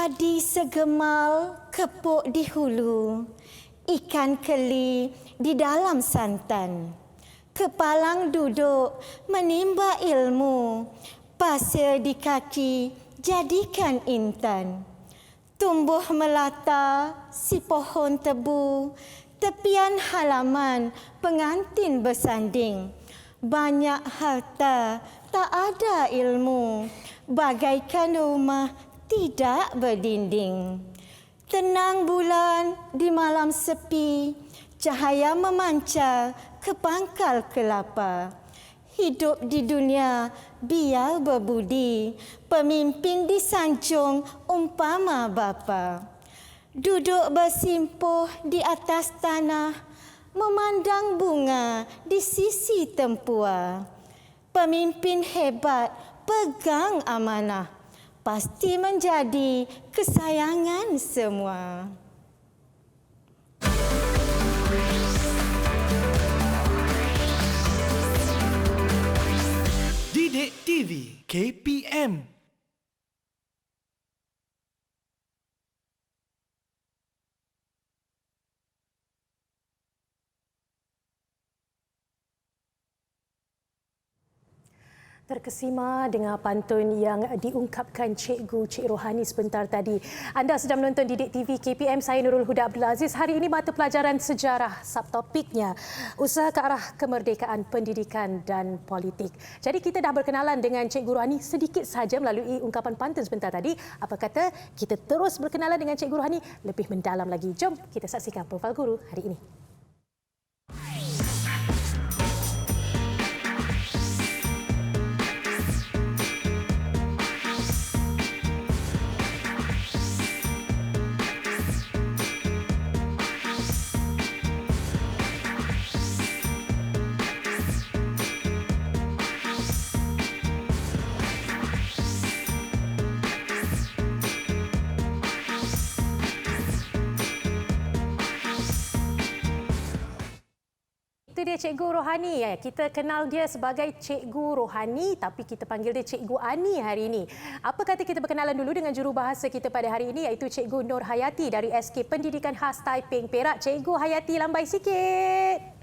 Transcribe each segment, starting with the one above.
Padi segemal kepuk di hulu, ikan keli di dalam santan. Kepalang duduk menimba ilmu, pasir di kaki jadikan intan. Tumbuh melata si pohon tebu, tepian halaman pengantin bersanding. Banyak harta tak ada ilmu, bagaikan rumah tidak berdinding. Tenang bulan di malam sepi, cahaya memancar ke pangkal kelapa. Hidup di dunia biar berbudi, pemimpin disanjung umpama bapa. Duduk bersimpuh di atas tanah, memandang bunga di sisi tempua. Pemimpin hebat pegang amanah, pasti menjadi kesayangan semua. Didik TV KPM. Terkesima dengan pantun yang diungkapkan Cik Rohani sebentar tadi. Anda sedang menonton Didik TV KPM, saya Nurul Huda Abdul Aziz. Hari ini mata pelajaran sejarah, subtopiknya usaha ke arah kemerdekaan pendidikan dan politik. Jadi kita dah berkenalan dengan Cikgu Rohani sedikit sahaja melalui ungkapan pantun sebentar tadi. Apa kata kita terus berkenalan dengan Cikgu Rohani lebih mendalam lagi. Jom kita saksikan profil guru hari ini. Itu dia Cikgu Rohani. Kita kenal dia sebagai Cikgu Rohani tapi kita panggil dia Cikgu Ani hari ini. Apa kata kita berkenalan dulu dengan jurubahasa kita pada hari ini iaitu Cikgu Nur Hayati dari SK Pendidikan Khas Taiping Perak. Cikgu Hayati lambai sikit.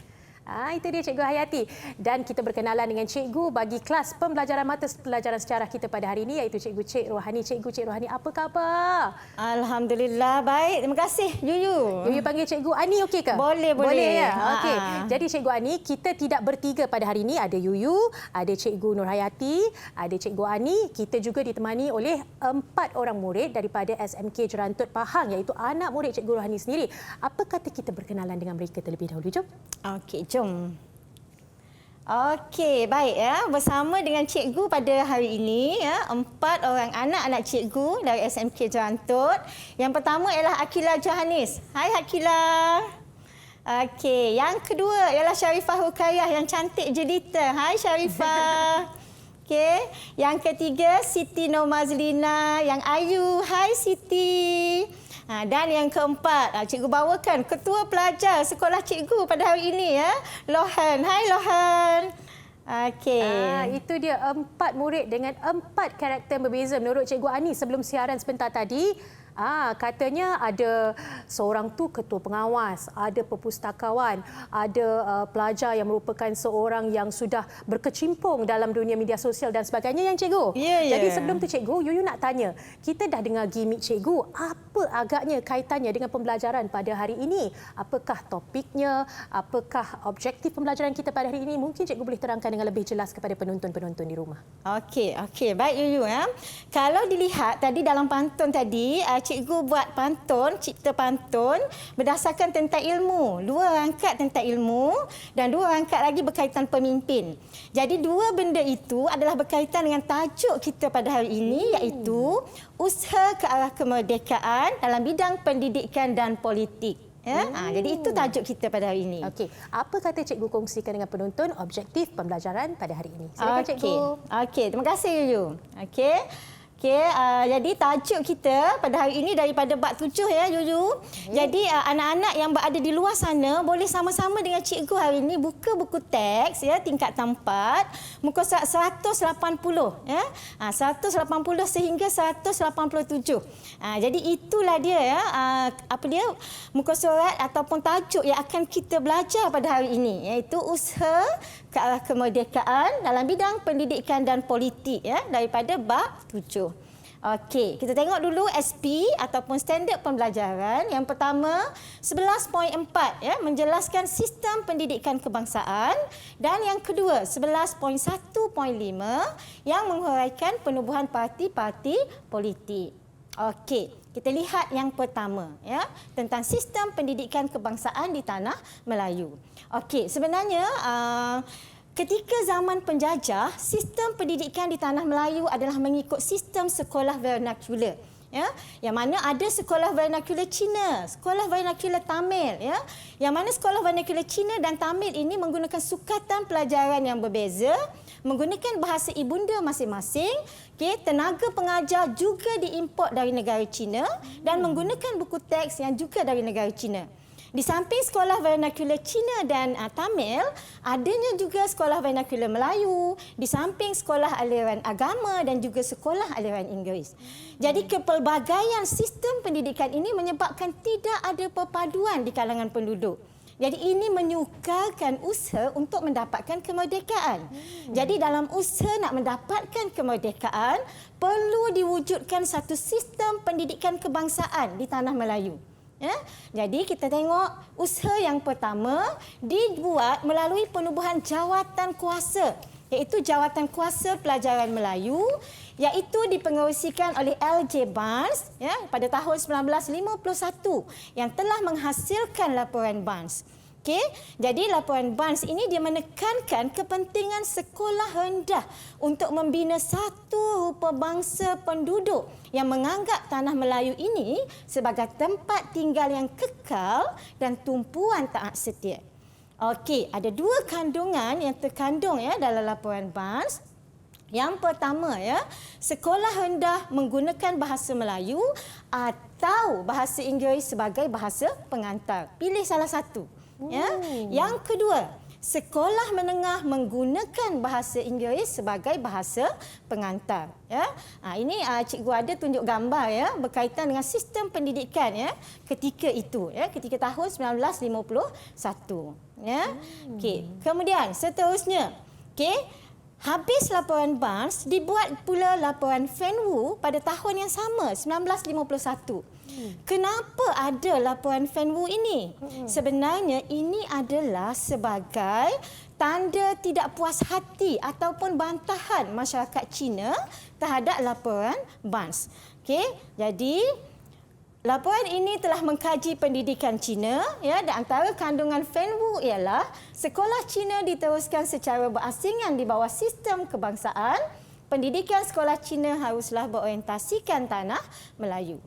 Itu dia Cikgu Hayati. Dan kita berkenalan dengan Cikgu bagi kelas pembelajaran mata pelajaran sejarah kita pada hari ini iaitu Cikgu Cik Rohani. Cikgu Cik Rohani, apa khabar? Alhamdulillah, baik. Terima kasih, Yuyu. Yuyu panggil Cikgu Ani okey ke? Boleh. Ya? Okey. Jadi Cikgu Ani, kita tidak bertiga pada hari ini. Ada Yuyu, ada Cikgu Nur Hayati, ada Cikgu Ani. Kita juga ditemani oleh 4 orang murid daripada SMK Jerantut Pahang iaitu anak murid Cikgu Rohani sendiri. Apa kata kita berkenalan dengan mereka terlebih dahulu? Jom. Okey, jom. Okey, baik ya. Bersama dengan cikgu pada hari ini ya, 4 orang anak-anak cikgu dari SMK Jerantut. Yang pertama ialah Akila Johanis. Hai Akila. Okey, yang kedua ialah Sharifah Rukayah yang cantik jelita. Hai Sharifah. Okey, yang ketiga Siti Nomazlina yang ayu. Hai Siti. Dan yang keempat, cikgu bawakan Ketua Pelajar Sekolah Cikgu pada hari ini ya, Lohan. Hai Lohan. Okey. Itu dia 4 murid dengan 4 karakter berbeza menurut Cikgu Ani sebelum siaran sebentar tadi. Katanya ada seorang tu ketua pengawas, ada perpustakawan, ada pelajar yang merupakan seorang yang sudah berkecimpung dalam dunia media sosial dan sebagainya yang cikgu. Jadi sebelum tu cikgu, Yuyu nak tanya, kita dah dengar gimik cikgu, apa agaknya kaitannya dengan pembelajaran pada hari ini? Apakah topiknya? Apakah objektif pembelajaran kita pada hari ini? Mungkin cikgu boleh terangkan dengan lebih jelas kepada penonton-penonton di rumah. Okey, baik Yuyu ya. Kalau dilihat tadi dalam pantun tadi, cikgu buat pantun, cipta pantun berdasarkan tentang ilmu. 2 rangkaian tentang ilmu dan 2 rangkaian lagi berkaitan pemimpin. Jadi 2 benda itu adalah berkaitan dengan tajuk kita pada hari ini iaitu usaha ke arah kemerdekaan dalam bidang pendidikan dan politik. Ya? Jadi itu tajuk kita pada hari ini. Okey, apa kata cikgu kongsikan dengan penonton objektif pembelajaran pada hari ini? Silakan cikgu. Okey, terima kasih Yuyu. Okey, Okey, jadi tajuk kita pada hari ini daripada bab 7 ya, Yuyu. Jadi anak-anak yang berada di luar sana boleh sama-sama dengan cikgu hari ini buka buku teks ya tingkatan 4, muka surat 180 ya. 180 sehingga 187. Jadi itulah dia ya, apa dia muka surat ataupun tajuk yang akan kita belajar pada hari ini, iaitu usaha ke arah kemerdekaan dalam bidang pendidikan dan politik ya, daripada bab 7. Okey, kita tengok dulu SP ataupun standard pembelajaran. Yang pertama 11.4 ya, menjelaskan sistem pendidikan kebangsaan, dan yang kedua 11.1.5 yang menghuraikan penubuhan parti-parti politik. Okey, kita lihat yang pertama ya, tentang sistem pendidikan kebangsaan di tanah Melayu. Okey, sebenarnya ketika zaman penjajah, sistem pendidikan di tanah Melayu adalah mengikut sistem sekolah vernakular. Ya, yang mana ada sekolah vernakular Cina, sekolah vernakular Tamil ya. Yang mana sekolah vernakular Cina dan Tamil ini menggunakan sukatan pelajaran yang berbeza, menggunakan bahasa ibunda masing-masing. Okey, tenaga pengajar juga diimport dari negara Cina dan menggunakan buku teks yang juga dari negara Cina. Di samping sekolah vernakular Cina dan Tamil, adanya juga sekolah vernakular Melayu, di samping sekolah aliran agama dan juga sekolah aliran Inggeris. Jadi kepelbagaian sistem pendidikan ini menyebabkan tidak ada perpaduan di kalangan penduduk. Jadi ini menyukarkan usaha untuk mendapatkan kemerdekaan. Jadi dalam usaha nak mendapatkan kemerdekaan, perlu diwujudkan satu sistem pendidikan kebangsaan di tanah Melayu. Ya? Jadi kita tengok usaha yang pertama dibuat melalui penubuhan jawatan kuasa, iaitu Jawatan Kuasa Pelajaran Melayu, iaitu dipengerusikan oleh L.J. Barnes ya, pada tahun 1951 yang telah menghasilkan laporan Barnes. Okey, jadi laporan Barnes ini dia menekankan kepentingan sekolah rendah untuk membina satu rupa bangsa penduduk yang menganggap tanah Melayu ini sebagai tempat tinggal yang kekal dan tumpuan taat setia. Okey, ada dua kandungan yang terkandung ya dalam laporan Barnes. Yang pertama ya, sekolah rendah menggunakan bahasa Melayu atau bahasa Inggeris sebagai bahasa pengantar. Pilih salah satu. Ya. Yang kedua, sekolah menengah menggunakan bahasa Inggeris sebagai bahasa pengantar. Ya. Ini cikgu ada tunjuk gambar ya berkaitan dengan sistem pendidikan ya ketika itu ya, ketika tahun 1951. Ya. Okey, kemudian seterusnya. Okey, habis laporan Barnes, dibuat pula laporan Fenwu pada tahun yang sama, 1951. Kenapa ada laporan Fenwu ini? Sebenarnya ini adalah sebagai tanda tidak puas hati ataupun bantahan masyarakat Cina terhadap laporan Barnes. Okey, jadi laporan ini telah mengkaji pendidikan Cina ya, dan antara kandungan Fenwu ialah sekolah Cina diteruskan secara berasingan di bawah sistem kebangsaan. Pendidikan sekolah Cina haruslah berorientasikan tanah Melayu.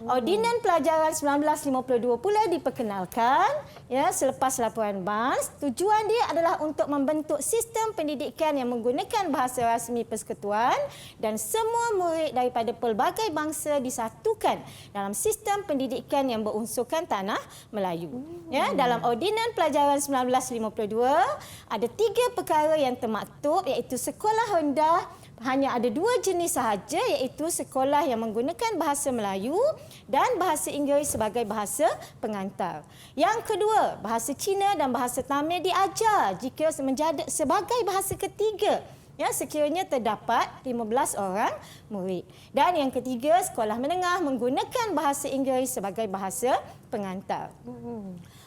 Ordinan Pelajaran 1952 pula diperkenalkan ya selepas laporan Barnes. Tujuan dia adalah untuk membentuk sistem pendidikan yang menggunakan bahasa rasmi persekutuan dan semua murid daripada pelbagai bangsa disatukan dalam sistem pendidikan yang berunsurkan tanah Melayu. Ya, dalam Ordinan Pelajaran 1952 ada 3 perkara yang termaktub, iaitu sekolah rendah hanya ada 2 jenis sahaja, iaitu sekolah yang menggunakan bahasa Melayu dan bahasa Inggeris sebagai bahasa pengantar. Yang kedua, bahasa Cina dan bahasa Tamil diajar jika menjadi sebagai bahasa ketiga ya, sekiranya terdapat 15 orang murid. Dan yang ketiga, sekolah menengah menggunakan bahasa Inggeris sebagai bahasa pengantar.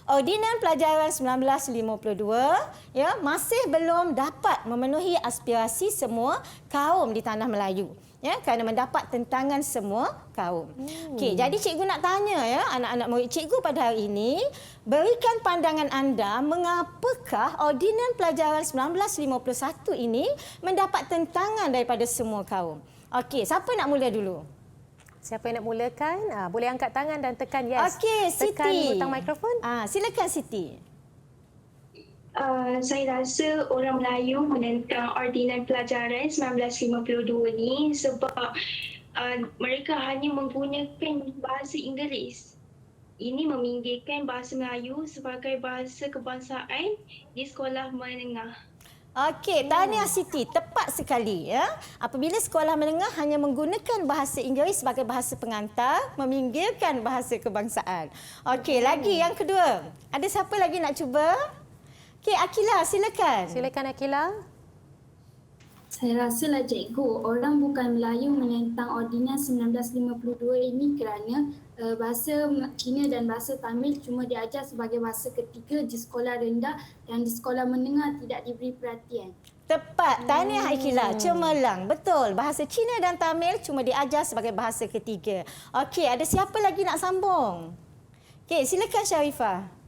Ordinan Pelajaran 1952 ya masih belum dapat memenuhi aspirasi semua kaum di tanah Melayu ya, kerana mendapat tentangan semua kaum. Okey, jadi cikgu nak tanya ya anak-anak murid cikgu pada hari ini, berikan pandangan anda mengapakah Ordinan Pelajaran 1951 ini mendapat tentangan daripada semua kaum. Okey, siapa nak mula dulu? Siapa yang nak mulakan? Boleh angkat tangan dan tekan yes. Okey, Siti. Tekan butang mikrofon. Silakan Siti. Saya rasa orang Melayu menentang Ordinan Pelajaran 1952 ni sebab mereka hanya menggunakan bahasa Inggeris. Ini meminggirkan bahasa Melayu sebagai bahasa kebangsaan di sekolah menengah. Okey, tahniah Siti. Tepat sekali. Ya. Apabila sekolah menengah hanya menggunakan bahasa Inggeris sebagai bahasa pengantar, meminggirkan bahasa kebangsaan. Okey, lagi yang kedua. Ada siapa lagi nak cuba? Okey, Akila, silakan. Silakan Akila. Saya rasalah cikgu, orang bukan Melayu menentang Ordinas 1952 ini kerana bahasa Cina dan bahasa Tamil cuma diajar sebagai bahasa ketiga di sekolah rendah dan di sekolah menengah tidak diberi perhatian. Tepat. Tahniah Akila. Cemerlang. Betul. Bahasa Cina dan Tamil cuma diajar sebagai bahasa ketiga. Okey, ada siapa lagi nak sambung? Okey, silakan Sharifah.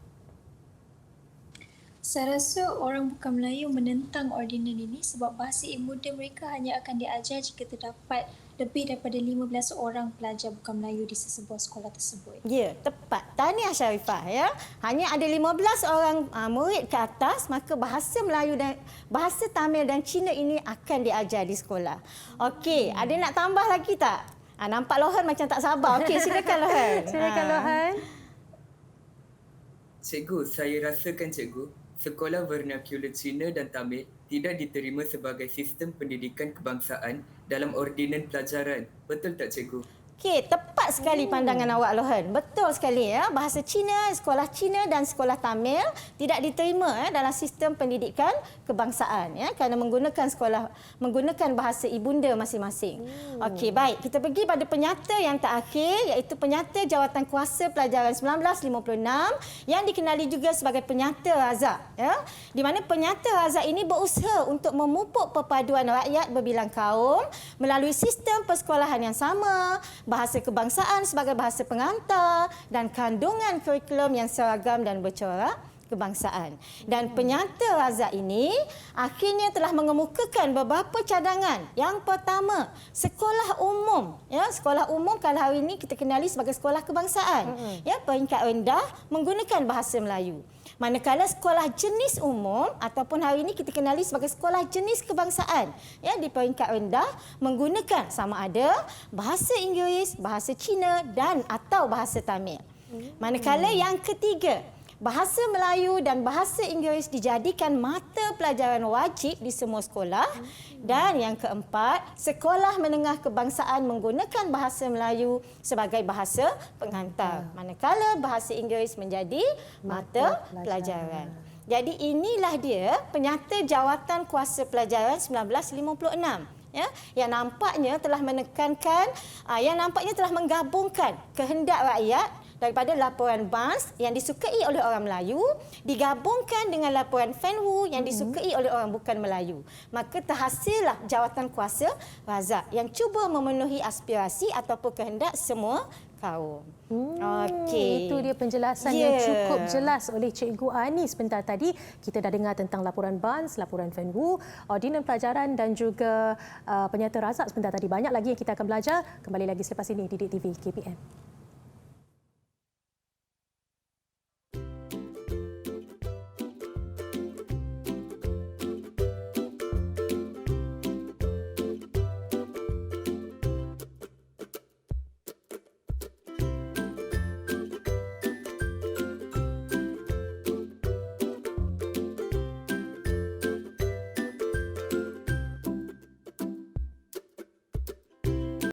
Saya rasa orang bukan Melayu menentang ordinan ini sebab bahasa ibuda mereka hanya akan diajar jika terdapat lebih daripada 15 orang pelajar bukan Melayu di sesebuah sekolah tersebut. Ya, tepat. Tahniah Sharifah. Ya. Hanya ada 15 orang murid ke atas, maka bahasa Melayu dan bahasa Tamil dan Cina ini akan diajar di sekolah. Okey, ada nak tambah lagi tak? Nampak Lohan macam tak sabar. Okey, silakan Lohan. Silakan Lohan. Cikgu, saya rasakan cikgu, sekolah vernakular Cina dan Tamil tidak diterima sebagai sistem pendidikan kebangsaan dalam ordinan pelajaran. Betul tak cikgu? Okey, tepat sekali pandangan awak Lohan. Betul sekali ya. Bahasa Cina, sekolah Cina dan sekolah Tamil tidak diterima dalam sistem pendidikan kebangsaan ya kerana menggunakan bahasa ibunda masing-masing. Okey, baik. Kita pergi pada penyata yang terakhir iaitu penyata Jawatankuasa Pelajaran 1956 yang dikenali juga sebagai penyata razak ya. Di mana penyata razak ini berusaha untuk memupuk perpaduan rakyat berbilang kaum melalui sistem persekolahan yang sama, bahasa kebangsaan sebagai bahasa pengantar dan kandungan kurikulum yang seragam dan bercorak kebangsaan. Dan penyata razak ini akhirnya telah mengemukakan beberapa cadangan. Yang pertama, sekolah umum. Ya, sekolah umum kalau hari ini kita kenali sebagai sekolah kebangsaan. Ya, peringkat rendah menggunakan bahasa Melayu. Manakala sekolah jenis umum ataupun hari ini kita kenali sebagai sekolah jenis kebangsaan ya di peringkat rendah menggunakan sama ada bahasa Inggeris, bahasa Cina dan atau bahasa Tamil. Manakala yang ketiga, bahasa Melayu dan bahasa Inggeris dijadikan mata pelajaran wajib di semua sekolah. Dan yang keempat, sekolah menengah kebangsaan menggunakan bahasa Melayu sebagai bahasa pengantar. Manakala bahasa Inggeris menjadi mata pelajaran. Jadi inilah dia penyata Jawatankuasa Pelajaran 1956. Ya, yang nampaknya telah menekankan, yang nampaknya telah menggabungkan kehendak rakyat daripada laporan BANS yang disukai oleh orang Melayu digabungkan dengan laporan FENWU yang disukai oleh orang bukan Melayu. Maka terhasillah Jawatankuasa Razak yang cuba memenuhi aspirasi ataupun kehendak semua kaum. Okey. Itu dia penjelasan yang cukup jelas oleh Cikgu Ani sebentar tadi. Kita dah dengar tentang laporan BANS, laporan FENWU, ordinan pelajaran dan juga penyata razak sebentar tadi. Banyak lagi yang kita akan belajar. Kembali lagi selepas ini di Didik TV KPM.